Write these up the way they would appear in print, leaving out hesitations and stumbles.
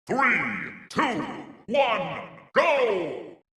3, 2, 1, go!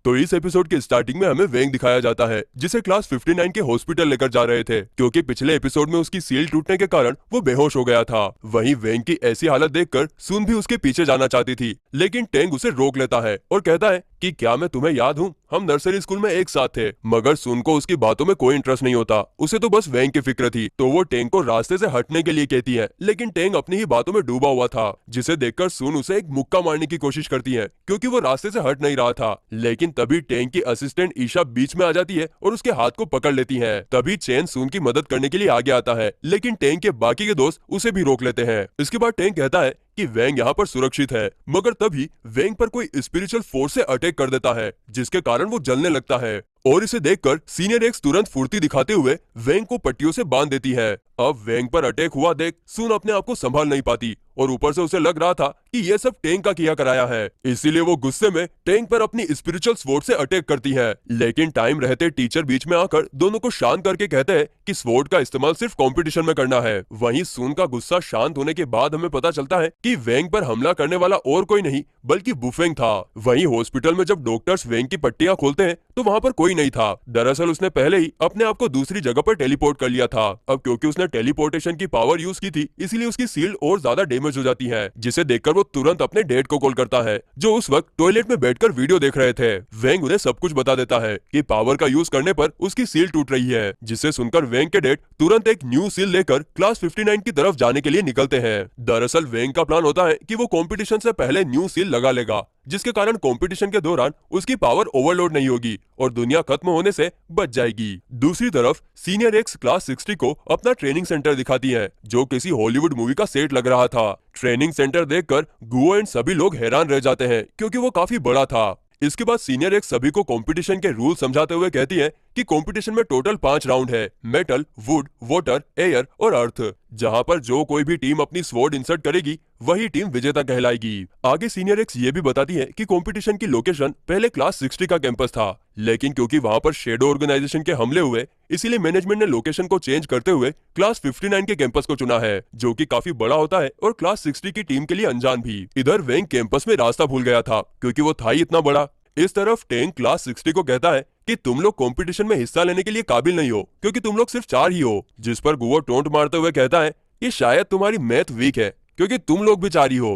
तो इस episode के स्टार्टिंग में हमें वेंग दिखाया जाता है जिसे क्लास 59 के हॉस्पिटल लेकर जा रहे थे क्योंकि पिछले एपिसोड में उसकी सील टूटने के कारण वो बेहोश हो गया था। वहीं वेंग की ऐसी हालत देखकर सुन भी उसके पीछे जाना चाहती थी, लेकिन टेंग उसे रोक लेता है और कहता है कि क्या मैं तुम्हें याद हूँ, हम नर्सरी स्कूल में एक साथ थे। मगर सुन को उसकी बातों में कोई इंटरेस्ट नहीं होता, उसे तो बस वेंग की फिक्र थी। तो वो टेंग को रास्ते से हटने के लिए कहती है, लेकिन टेंग अपनी ही बातों में डूबा हुआ था, जिसे देखकर सुन उसे एक मुक्का मारने की कोशिश करती है क्योंकि वो रास्ते से हट नहीं रहा था। लेकिन तभी टेंग की असिस्टेंट ईशा बीच में आ जाती है और उसके हाथ को पकड़ लेती है। तभी चेन सुन की मदद करने के लिए आगे आता है, लेकिन टेंग के बाकी के दोस्त उसे भी रोक लेते हैं। इसके बाद टेंग कहता है कि वेंग यहाँ पर सुरक्षित है, मगर तभी वेंग पर कोई स्पिरिचुअल फोर्स से अटैक कर देता है, जिसके कारण वो जलने लगता है। और इसे देखकर सीनियर एक्स तुरंत फुर्ती दिखाते हुए वेंग को पट्टियों से बांध देती है। अब वेंग पर अटैक हुआ देख सुन अपने आप को संभाल नहीं पाती और ऊपर से उसे लग रहा था कि ये सब टेंग का किया कराया है, इसीलिए वो गुस्से में टेंग पर अपनी स्पिरिचुअल स्वॉर्ड से अटैक करती है। लेकिन टाइम रहते टीचर बीच में आकर दोनों को शांत करके कहते हैं कि स्वॉर्ड का इस्तेमाल सिर्फ कंपटीशन में करना है। वहीं सुन का गुस्सा शांत होने के बाद हमें पता चलता है कि वेंग पर हमला करने वाला और कोई नहीं बल्कि बुफेंग था। वहीं हॉस्पिटल में जब डॉक्टर्स वेंग की पट्टियां खोलते हैं तो वहां पर कोई नहीं था। दरअसल उसने पहले ही अपने आप को दूसरी जगह पर टेलीपोर्ट कर लिया था। अब क्योंकि उसने टेलीपोर्टेशन की पावर यूज की थी, इसलिए उसकी सील्ड और ज्यादा डैमेज हो जाती है, जिसे देखकर वो तुरंत अपने डैड को कॉल करता है, जो उस वक्त टॉयलेट में बैठकर वीडियो देख रहे थे। वेंग उन्हें सब कुछ बता देता है कि पावर का यूज करने पर उसकी सील टूट रही है, जिसे सुनकर वेंग के डैड तुरंत एक न्यू सील लेकर क्लास 59 की तरफ जाने के लिए निकलते हैं। दरअसल वेंग का प्लान होता है कि वो कंपटीशन से पहले न्यू सील लगा लेगा, जिसके कारण कंपटीशन के दौरान उसकी पावर ओवरलोड नहीं होगी और दुनिया खत्म होने से बच जाएगी। दूसरी तरफ सीनियर एक्स क्लास 60 को अपना ट्रेनिंग सेंटर दिखाती है, जो किसी हॉलीवुड मूवी का सेट लग रहा था। ट्रेनिंग सेंटर देखकर गुओ एंड सभी लोग हैरान रह जाते हैं क्योंकि वो काफी बड़ा था। इसके बाद सीनियर एक्स सभी को कंपटीशन के रूल समझाते हुए कहती है कि कंपटीशन में टोटल 5 राउंड है, मेटल, वुड, वाटर, एयर और अर्थ, जहां पर जो कोई भी टीम अपनी स्वॉर्ड इंसर्ट करेगी वही टीम विजेता कहलाएगी। आगे सीनियर एक्स ये भी बताती है कि कंपटीशन की लोकेशन पहले क्लास 60 का कैंपस था, लेकिन क्योंकि वहां पर शेडो ऑर्गेनाइजेशन के हमले हुए, इसीलिए मैनेजमेंट ने लोकेशन को चेंज करते हुए क्लास 59 के कैंपस को चुना है, जो कि काफी बड़ा होता है और क्लास 60 की टीम के लिए अनजान भी। इधर वेंग कैंपस में रास्ता भूल गया था क्योंकि वो था ही इतना बड़ा। इस तरफ टेंग क्लास 60 को कहता है कि तुम लोग कंपटीशन में हिस्सा लेने के लिए काबिल नहीं हो क्योंकि तुम लोग सिर्फ 4 ही हो, जिस पर गुओ टोंट मारते हुए कहता है कि शायद तुम्हारी मैथ वीक है क्योंकि तुम लोग भी 4 ही हो।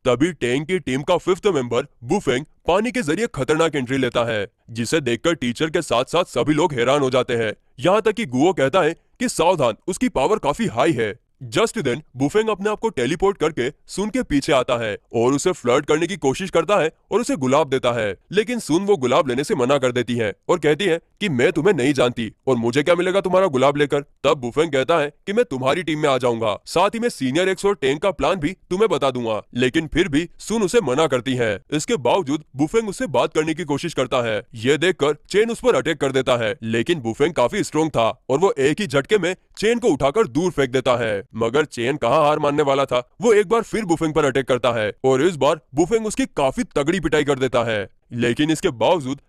तभी टेंग की टीम का 5th मेंबर बुफेंग पानी के जरिए खतरनाक एंट्री लेता है, जिसे देखकर टीचर के साथ साथ सभी लोग हैरान हो जाते हैं। यहाँ तक कि गुओ कहता है कि सावधान, उसकी पावर काफी हाई है। जस्ट देन बुफेंग अपने आप को टेलीपोर्ट करके सुन के पीछे आता है और उसे फ्लर्ट करने की कोशिश करता है और उसे गुलाब देता है, लेकिन सुन वो गुलाब लेने से मना कर देती है और कहती है कि मैं तुम्हें नहीं जानती और मुझे क्या मिलेगा तुम्हारा गुलाब लेकर। तब बुफेंग कहता है कि मैं तुम्हारी टीम में आ जाऊंगा, साथ ही मैं सीनियर एक्स और टेंग का प्लान भी तुम्हें बता दूंगा, लेकिन फिर भी सुन उसे मना करती है। इसके बावजूद बुफेंग उससे बात करने की कोशिश करता है। ये देखकर चेन उस पर अटैक कर देता है, लेकिन बुफेंग काफी स्ट्रॉन्ग था और वो एक ही झटके में चेन को उठाकर दूर फेंक देता है। मगर चेन कहाँ हार मानने वाला था, वो एक बार फिर बुफेंग पर अटैक करता है और इस बार बुफेंग उसकी काफी तगड़ी पिटाई कर देता है। लेकिन इसके बावजूद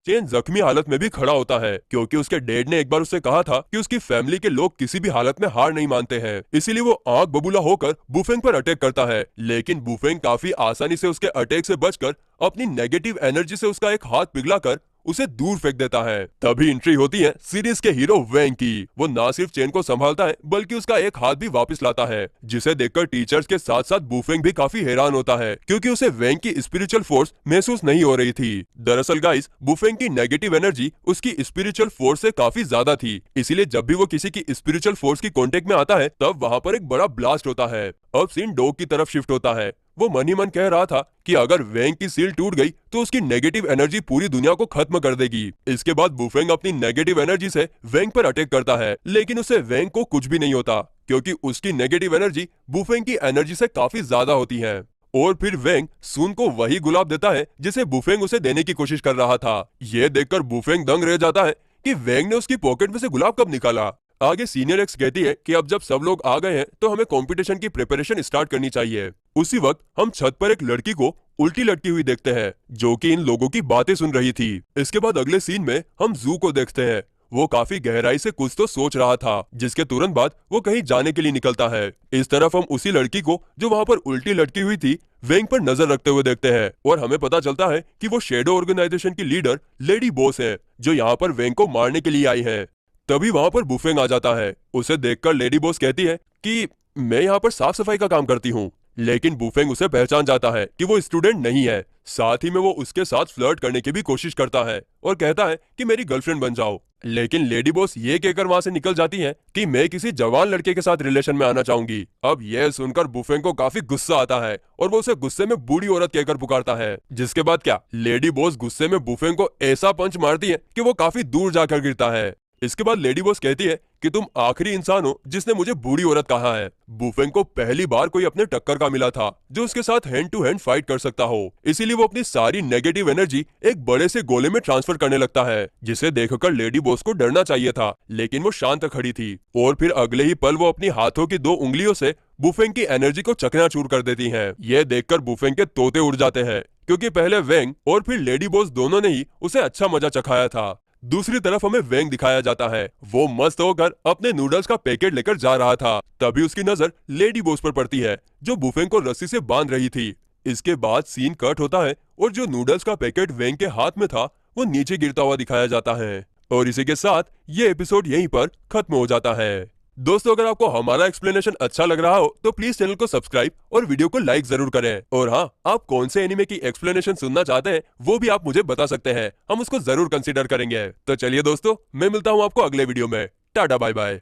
चेन जख्मी हालत में भी खड़ा होता है क्योंकि उसके डैड ने एक बार उससे कहा था कि उसकी फैमिली के लोग किसी भी हालत में हार नहीं मानते हैं, इसीलिए वो आंख बबूला होकर बुफेंग पर अटैक करता है। लेकिन बुफेंग काफी आसानी से उसके अटैक से बचकर अपनी नेगेटिव एनर्जी से उसका एक हाथ पिघलाकर उसे दूर फेंक देता है। तभी एंट्री होती है सीरीज के हीरो वेंग की। वो ना सिर्फ चेन को संभालता है बल्कि उसका एक हाथ भी वापस लाता है, जिसे देखकर टीचर्स के साथ साथ बुफेंग भी काफी हैरान होता है क्योंकि उसे वेंग की स्पिरिचुअल फोर्स महसूस नहीं हो रही थी। दरअसल गाइस, बुफेंग की नेगेटिव एनर्जी उसकी स्पिरिचुअल फोर्स से काफी ज्यादा थी, इसीलिए जब भी वो किसी की स्पिरिचुअल फोर्स की कांटेक्ट में आता है तब वहां पर एक बड़ा ब्लास्ट होता है। अब सीन डॉग की तरफ शिफ्ट होता है। वो मन ही मन कह रहा था कि अगर वेंग की सील टूट गई तो उसकी नेगेटिव एनर्जी पूरी दुनिया को खत्म कर देगी। इसके बाद बुफेंग अपनी नेगेटिव एनर्जी से वेंग पर अटैक करता है, लेकिन उसे वेंग को कुछ भी नहीं होता क्योंकि उसकी नेगेटिव एनर्जी बुफेंग की एनर्जी से काफी ज्यादा होती है। और फिर वेंग सुन को वही गुलाब देता है जिसे बुफेंग उसे देने की कोशिश कर रहा था। यह देखकर बुफेंग दंग रह जाता है कि वेंग ने उसकी पॉकेट में से गुलाब कब निकाला। आगे सीनियर एक्स कहती है कि अब जब सब लोग आ गए हैं तो हमें कंपटीशन की प्रिपरेशन स्टार्ट करनी चाहिए। उसी वक्त हम छत पर एक लड़की को उल्टी लटकी हुई देखते हैं जो कि इन लोगों की बातें सुन रही थी। इसके बाद अगले सीन में हम जू को देखते हैं वो काफी गहराई से कुछ तो सोच रहा था, जिसके तुरंत बाद वो कहीं जाने के लिए निकलता है। इस तरफ हम उसी लड़की को जो वहाँ पर उल्टी लटकी हुई थी वेंग पर नजर रखते हुए देखते हैं और हमें पता चलता है कि वो शेडो ऑर्गेनाइजेशन की लीडर लेडी बॉस है, जो यहाँ पर वेंग को मारने के लिए आई है। तभी वहाँ पर बुफेंग आ जाता है। उसे देखकर लेडी बॉस कहती है कि मैं यहाँ पर साफ सफाई का काम करती हूँ, लेकिन बुफेंग उसे पहचान जाता है कि वो स्टूडेंट नहीं है। साथ ही में वो उसके साथ फ्लर्ट करने की भी कोशिश करता है और कहता है कि मेरी गर्लफ्रेंड बन जाओ। लेकिन लेडी बॉस ये कहकर वहां से निकल जाती है कि मैं किसी जवान लड़के के साथ रिलेशन में आना चाहूंगी। अब यह सुनकर बुफेंग को काफी गुस्सा आता है और वो उसे गुस्से में बूढ़ी औरत कहकर पुकारता है, जिसके बाद क्या लेडी बॉस गुस्से में बुफेंग को ऐसा पंच मारती है कि वो काफी दूर जाकर गिरता है। इसके बाद लेडी बॉस कहती है कि तुम आखिरी इंसान हो जिसने मुझे बूढ़ी औरत कहा है। बुफेंग को पहली बार कोई अपने टक्कर का मिला था जो उसके साथ हैंड टू हैंड फाइट कर सकता हो, इसीलिए वो अपनी सारी नेगेटिव एनर्जी एक बड़े से गोले में ट्रांसफर करने लगता है, जिसे देखकर लेडी बॉस को डरना चाहिए था, लेकिन वो शांत खड़ी थी और फिर अगले ही पल वो अपनी हाथों की 2 उंगलियों से बुफेंग की एनर्जी को चकनाचूर कर देती है। यह देखकर बुफेंग के तोते उड़ जाते हैं, क्योंकि पहले वेंग और फिर लेडी बॉस दोनों ने ही उसे अच्छा मजा चखाया था। दूसरी तरफ हमें वेंग दिखाया जाता है। वो मस्त होकर अपने नूडल्स का पैकेट लेकर जा रहा था, तभी उसकी नजर लेडी बॉस पर पड़ती है, जो बुफेंग को रस्सी से बांध रही थी। इसके बाद सीन कट होता है और जो नूडल्स का पैकेट वेंग के हाथ में था वो नीचे गिरता हुआ दिखाया जाता है। और इसी के साथ ये एपिसोड यहीं पर खत्म हो जाता है। दोस्तों, अगर आपको हमारा एक्सप्लेनेशन अच्छा लग रहा हो तो प्लीज चैनल को सब्सक्राइब और वीडियो को लाइक जरूर करें। और हाँ, आप कौन से एनिमे की एक्सप्लेनेशन सुनना चाहते हैं वो भी आप मुझे बता सकते हैं, हम उसको जरूर कंसीडर करेंगे। तो चलिए दोस्तों, मैं मिलता हूँ आपको अगले वीडियो में। Tata bye bye.